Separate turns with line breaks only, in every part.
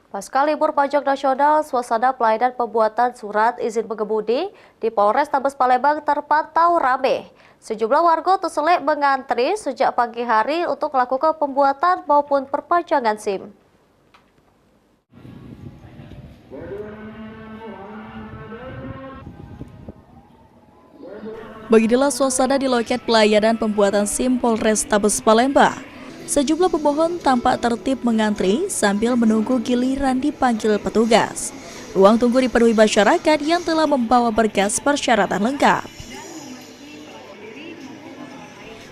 Pasca libur pajak nasional, suasana pelayanan pembuatan surat izin mengemudi di Polrestabes Palembang terpantau ramai. Sejumlah warga terselip mengantri sejak pagi hari untuk melakukan pembuatan maupun perpanjangan SIM. Beginilah suasana di loket pelayanan pembuatan SIM Polrestabes Palembang. Sejumlah pemohon tampak tertib mengantri sambil menunggu giliran dipanggil petugas. Ruang tunggu dipenuhi masyarakat yang telah membawa berkas persyaratan lengkap.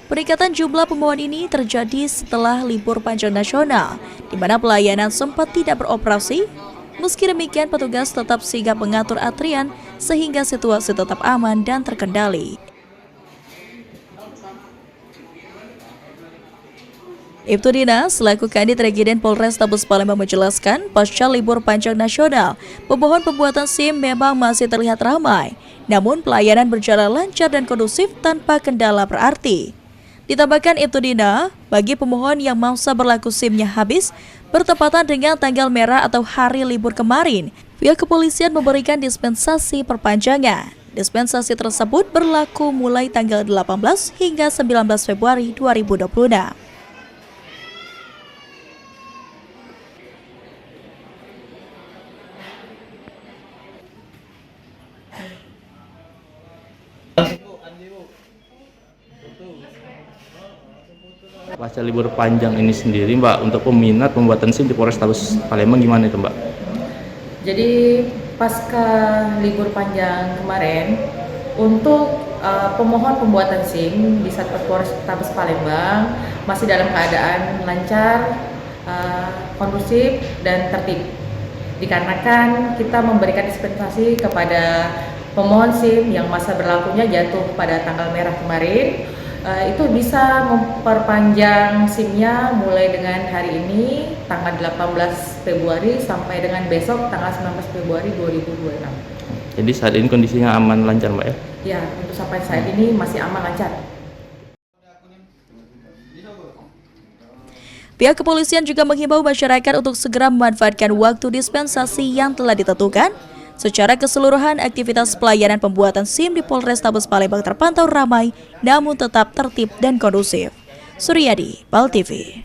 Peningkatan jumlah pemohon ini terjadi setelah libur panjang nasional, di mana pelayanan sempat tidak beroperasi. Meski demikian, petugas tetap sigap mengatur antrian sehingga situasi tetap aman dan terkendali. Ibtu Dina, selaku Kadit Regiden Polrestabes Palembang menjelaskan, pasca libur panjang nasional, pemohon pembuatan SIM memang masih terlihat ramai. Namun pelayanan berjalan lancar dan kondusif tanpa kendala berarti. Ditambahkan Ibtu Dina, bagi pemohon yang masa berlaku SIM-nya habis, bertepatan dengan tanggal merah atau hari libur kemarin, pihak kepolisian memberikan dispensasi perpanjangan. Dispensasi tersebut berlaku mulai tanggal 18 hingga 19 Februari 2026.
Pasca libur panjang ini sendiri, Mbak, untuk peminat pembuatan SIM di Polrestabes Palembang gimana itu, Mbak?
Jadi pasca libur panjang kemarin, untuk pemohon pembuatan SIM di Satpol Polrestabes Palembang masih dalam keadaan lancar, kondusif dan tertib. Dikarenakan kita memberikan dispensasi kepada pemohon SIM yang masa berlakunya jatuh pada tanggal merah kemarin, itu bisa memperpanjang SIM-nya mulai dengan hari ini tanggal 18 Februari sampai dengan besok tanggal 19 Februari 2026.
Jadi saat ini kondisinya aman lancar, Mbak, ya?
Ya, untuk sampai saat ini masih aman lancar.
Pihak kepolisian juga menghimbau masyarakat untuk segera memanfaatkan waktu dispensasi yang telah ditentukan. Secara keseluruhan, aktivitas pelayanan pembuatan SIM di Polrestabes Palembang terpantau ramai, namun tetap tertib dan kondusif. Suryadi, PAL TV.